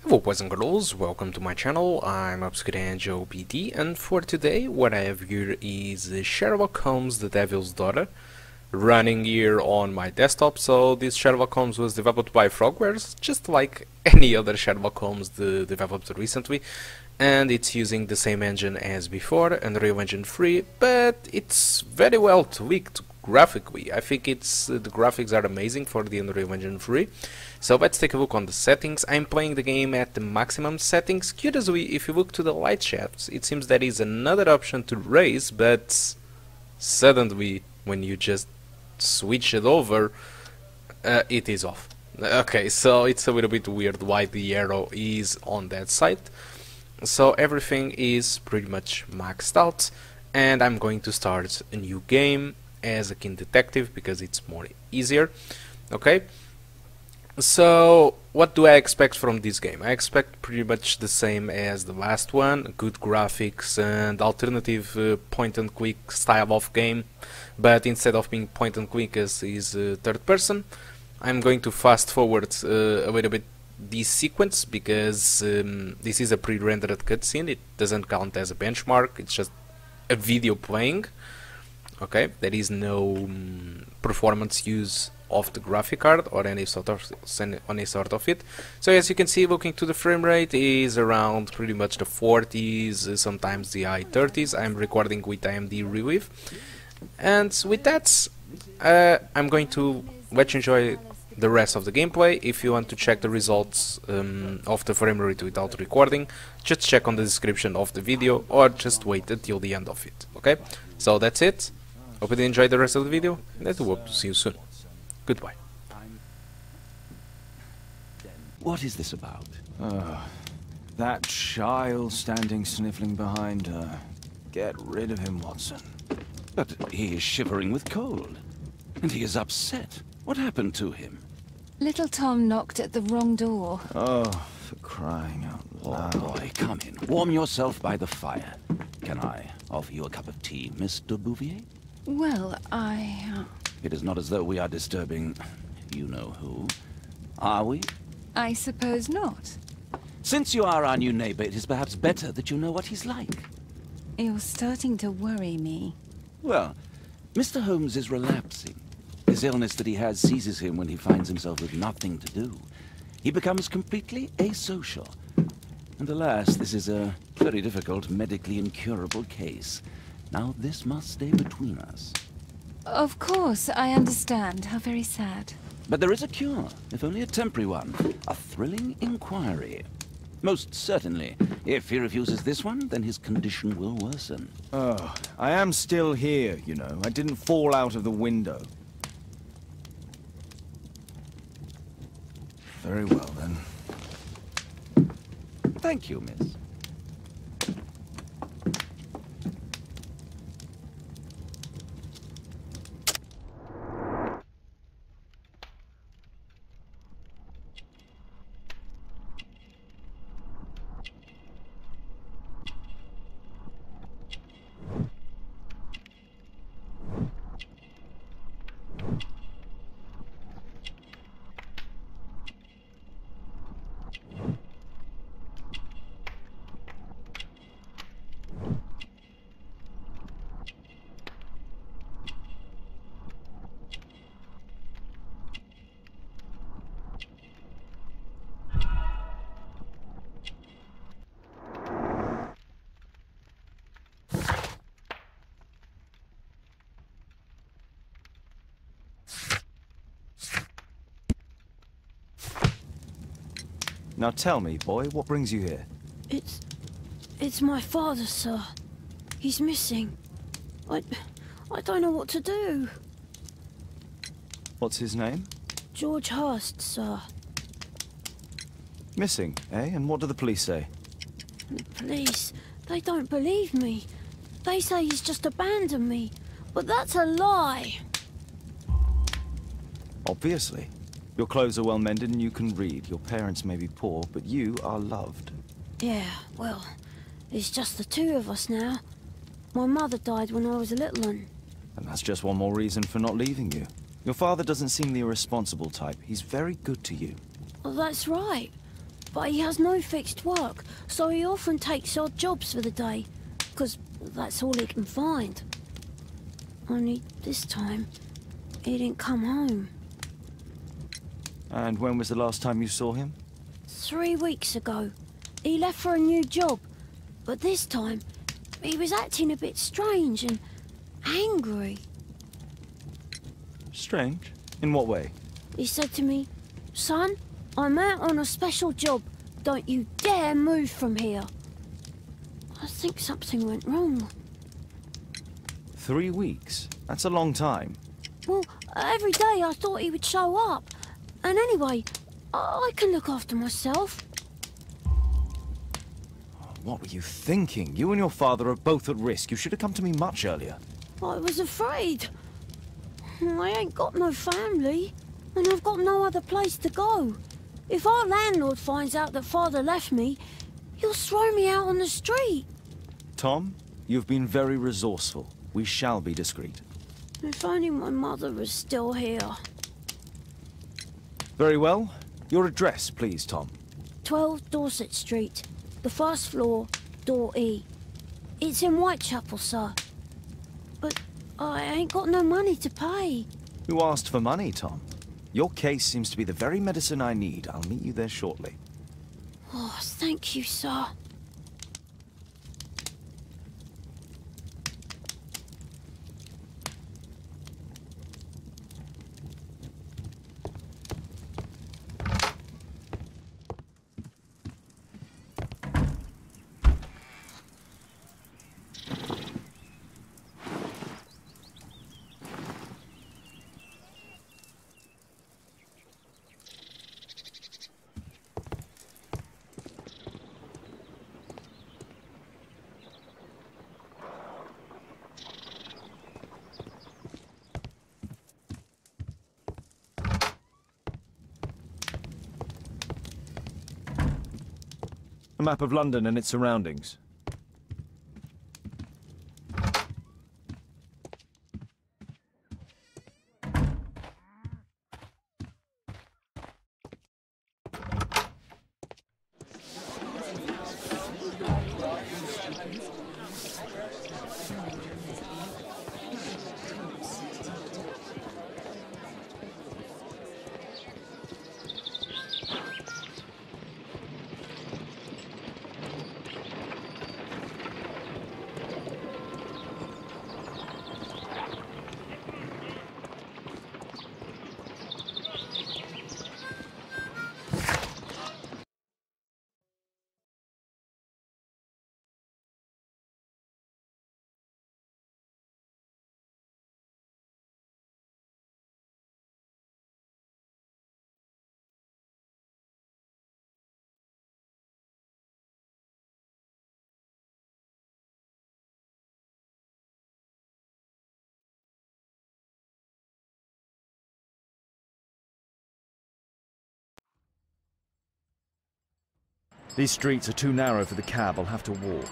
Hello boys and girls, welcome to my channel. I'm ObscureAngelBD, and for today what I have here is Sherlock Holmes, the Devil's Daughter, running here on my desktop. So this Sherlock Holmes was developed by Frogwares, just like any other Sherlock Holmes developed recently, and it's using the same engine as before, Unreal Engine 3, but it's very well tweaked graphically. I think the graphics are amazing for the Unreal Engine 3. So let's take a look on the settings. I'm playing the game at the maximum settings. Curiously, if you look to the light shafts, it seems there is another option to raise, but suddenly when you just switch it over, it is off. Okay, so it's a little bit weird why the arrow is on that side. So everything is pretty much maxed out, and I'm going to start a new game as a keen detective because it's more easier. Okay, so what do I expect from this game? I expect pretty much the same as the last one, good graphics and alternative point and click style of game, but instead of being point and click as is third person, I'm going to fast forward a little bit this sequence because this is a pre-rendered cutscene. It doesn't count as a benchmark, it's just a video playing. Okay, there is no performance use of the graphic card or any sort of it. So as you can see, looking to the frame rate is around pretty much the 40s, sometimes the high 30s. I'm recording with AMD Relive, and with that I'm going to let you enjoy the rest of the gameplay. If you want to check the results of the frame rate without recording, just check on the description of the video or just wait until the end of it. Okay, so that's it. Hope you enjoyed the rest of the video, and I do hope to see you soon. Goodbye. What is this about? That child standing sniffling behind her. Get rid of him, Watson. But he is shivering with cold. And he is upset. What happened to him? Little Tom knocked at the wrong door. Oh, for crying out loud. Oh, boy, come in. Warm yourself by the fire. Can I offer you a cup of tea, Mr. Bouvier? Well, It is not as though we are disturbing you-know-who, are we? I suppose not. Since you are our new neighbor, it is perhaps better that you know what he's like. You're starting to worry me. Well, Mr. Holmes is relapsing. This illness that he has seizes him when he finds himself with nothing to do. He becomes completely asocial. And alas, this is a very difficult, medically incurable case. Now this must stay between us. Of course, I understand. How very sad. But there is a cure, if only a temporary one. A thrilling inquiry. Most certainly. If he refuses this one, then his condition will worsen. Oh, I am still here, you know. I didn't fall out of the window. Very well, then. Thank you, miss. Now tell me, boy, what brings you here? It's my father, sir. He's missing. I don't know what to do. What's his name? George Hurst, sir. Missing, eh? And what do the police say? The police, they don't believe me. They say he's just abandoned me. But that's a lie. Obviously. Your clothes are well mended and you can read. Your parents may be poor, but you are loved. Yeah, well, it's just the two of us now. My mother died when I was a little one. And that's just one more reason for not leaving you. Your father doesn't seem the irresponsible type. He's very good to you. Well, that's right. but he has no fixed work, so he often takes odd jobs for the day, because that's all he can find. Only this time, he didn't come home. And when was the last time you saw him? 3 weeks ago. He left for a new job, but this time, he was acting a bit strange and angry. Strange? In what way? He said to me, "Son, I'm out on a special job. Don't you dare move from here." I think something went wrong. 3 weeks? That's a long time. Well, every day I thought he would show up. And anyway, I can look after myself. What were you thinking? You and your father are both at risk. You should have come to me much earlier. I was afraid. I ain't got no family, and I've got no other place to go. If our landlord finds out that Father left me, he'll throw me out on the street. Tom, you've been very resourceful. We shall be discreet. If only my mother was still here. Very well. Your address, please, Tom. 12 Dorset Street, the first floor, door E. It's in Whitechapel, sir. But I ain't got no money to pay. Who asked for money, Tom? Your case seems to be the very medicine I need. I'll meet you there shortly. Oh, thank you, sir. A map of London and its surroundings. These streets are too narrow for the cab. I'll have to walk.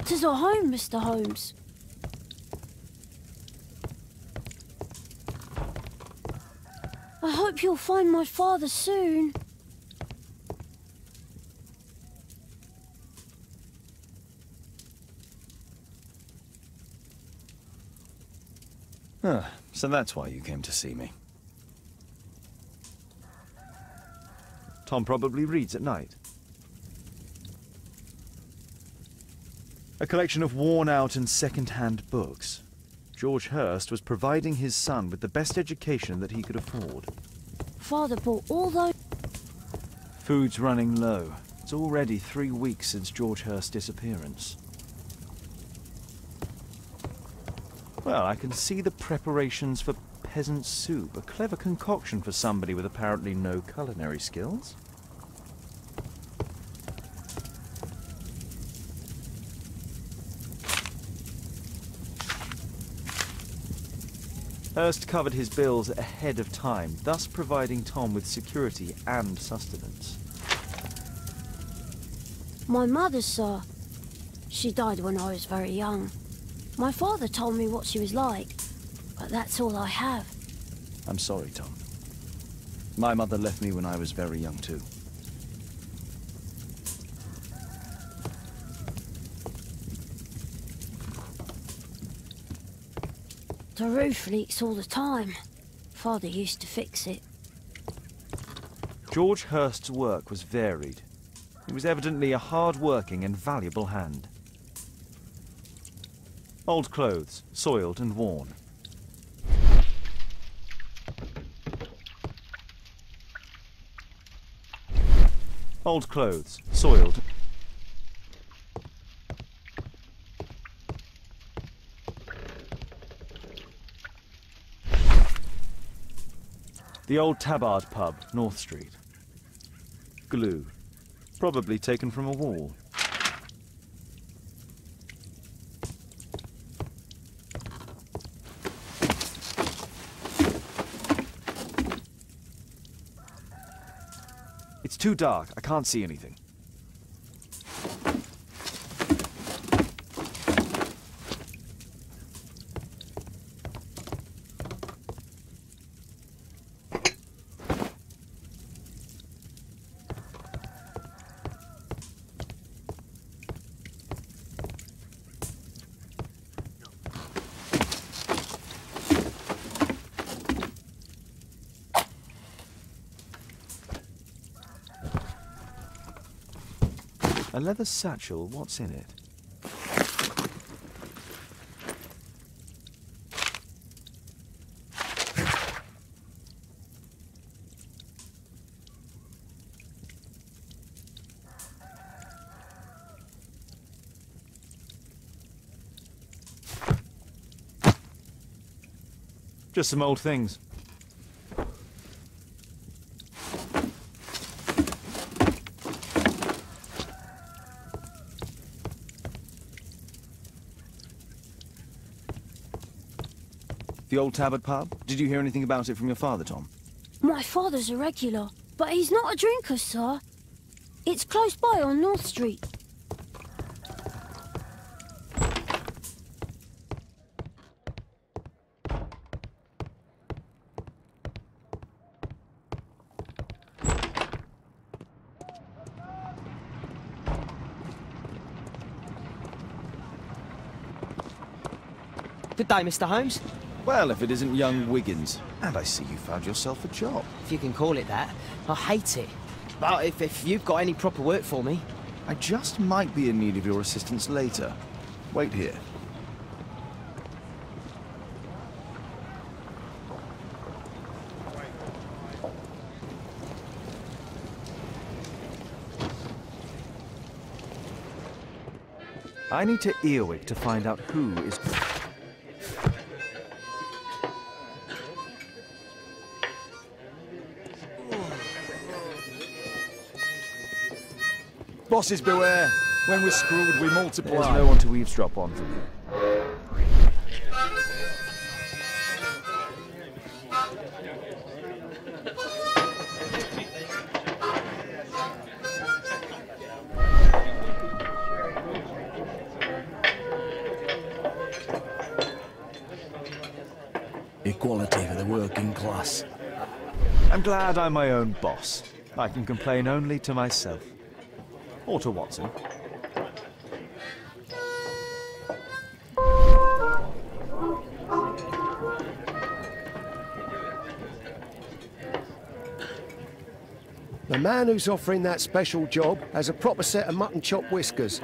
Tis our home, Mr. Holmes. I hope you'll find my father soon. So that's why you came to see me. Tom probably reads at night. A collection of worn-out and second-hand books. George Hurst was providing his son with the best education that he could afford. Father bought all those... Food's running low. It's already 3 weeks since George Hurst's disappearance. Well, I can see the preparations for peasant soup, a clever concoction for somebody with apparently no culinary skills. Hurst covered his bills ahead of time, thus providing Tom with security and sustenance. My mother, sir. She died when I was very young. My father told me what she was like, but that's all I have. I'm sorry, Tom. My mother left me when I was very young, too. The roof leaks all the time. Father used to fix it. George Hurst's work was varied. He was evidently a hard-working and valuable hand. Old clothes, soiled and worn. Old clothes, soiled. The old Tabard pub, North Street. Glue. Probably taken from a wall. It's too dark. I can't see anything. A leather satchel, what's in it? Just some old things. The old Tabard pub? Did you hear anything about it from your father, Tom? My father's a regular, but he's not a drinker, sir. It's close by on North Street. Good day, Mr. Holmes. Well, if it isn't young Wiggins. And I see you found yourself a job. If you can call it that. I hate it. But if you've got any proper work for me... I just might be in need of your assistance later. Wait here. I need to earwig to find out who is... Bosses beware! When we're screwed, we multiply. There's no one to eavesdrop on from here. Equality for the working class. I'm glad I'm my own boss. I can complain only to myself. Or to Watson. The man who's offering that special job has a proper set of mutton chop whiskers.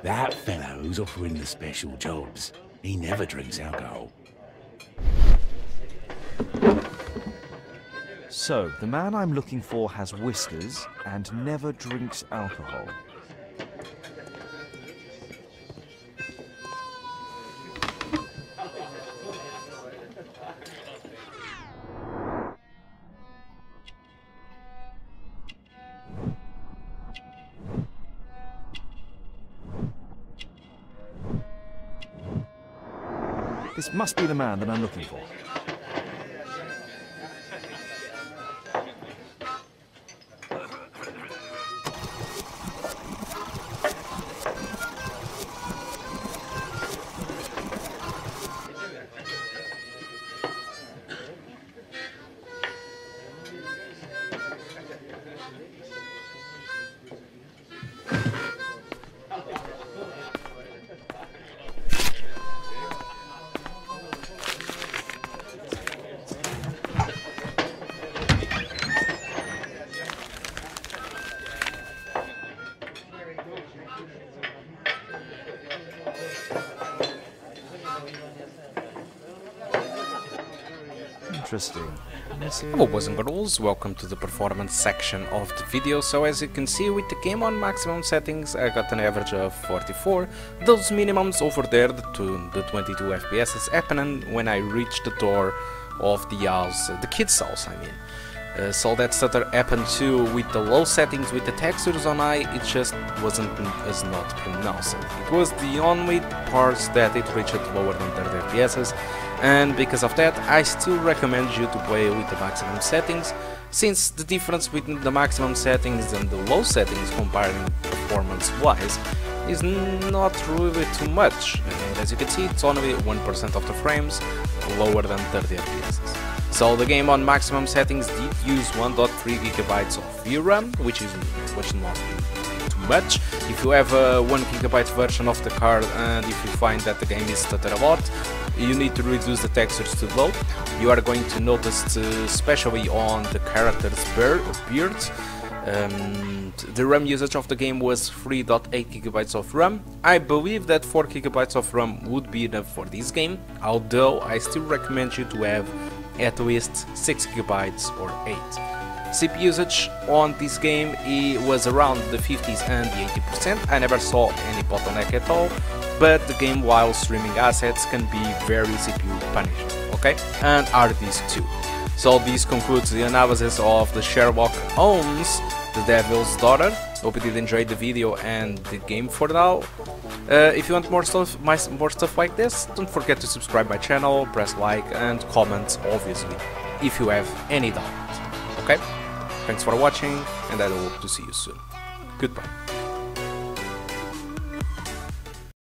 That fellow who's offering the special jobs, he never drinks alcohol. So, the man I'm looking for has whiskers and never drinks alcohol. This must be the man that I'm looking for. Interesting. Hello boys and girls, welcome to the performance section of the video. So as you can see, with the game on maximum settings I got an average of 44. Those minimums over there, the 22 FPS is happening when I reach the door of the house, the kids house I mean. So that stutter happened too with the low settings with the textures on high, it just wasn't as not pronounced. It was the only parts that it reached lower than 30 FPS, and because of that I still recommend you to play with the maximum settings, since the difference between the maximum settings and the low settings comparing performance wise is not really too much, and as you can see it's only 1% of the frames lower than 30 FPS. So the game on maximum settings did use 1.3 gigabytes of VRAM, which not too much. If you have a 1 gigabyte version of the card and if you find that the game is stutter a lot, you need to reduce the textures to low. You are going to notice, especially on the character's beard, the RAM usage of the game was 3.8 gigabytes of RAM. I believe that 4 gigabytes of RAM would be enough for this game, although I still recommend you to have at least 6 gigabytes or 8. CPU usage on this game was around the 50s and the 80%. I never saw any bottleneck at all, but the game while streaming assets can be very CPU punishing, okay? And RDs too. So this concludes the analysis of the Sherlock Holmes, the Devil's Daughter. Hope you did enjoy the video and the game for now. If you want more stuff like this, don't forget to subscribe my channel, press like and comment obviously if you have any doubt. Okay? Thanks for watching and I hope to see you soon. Goodbye.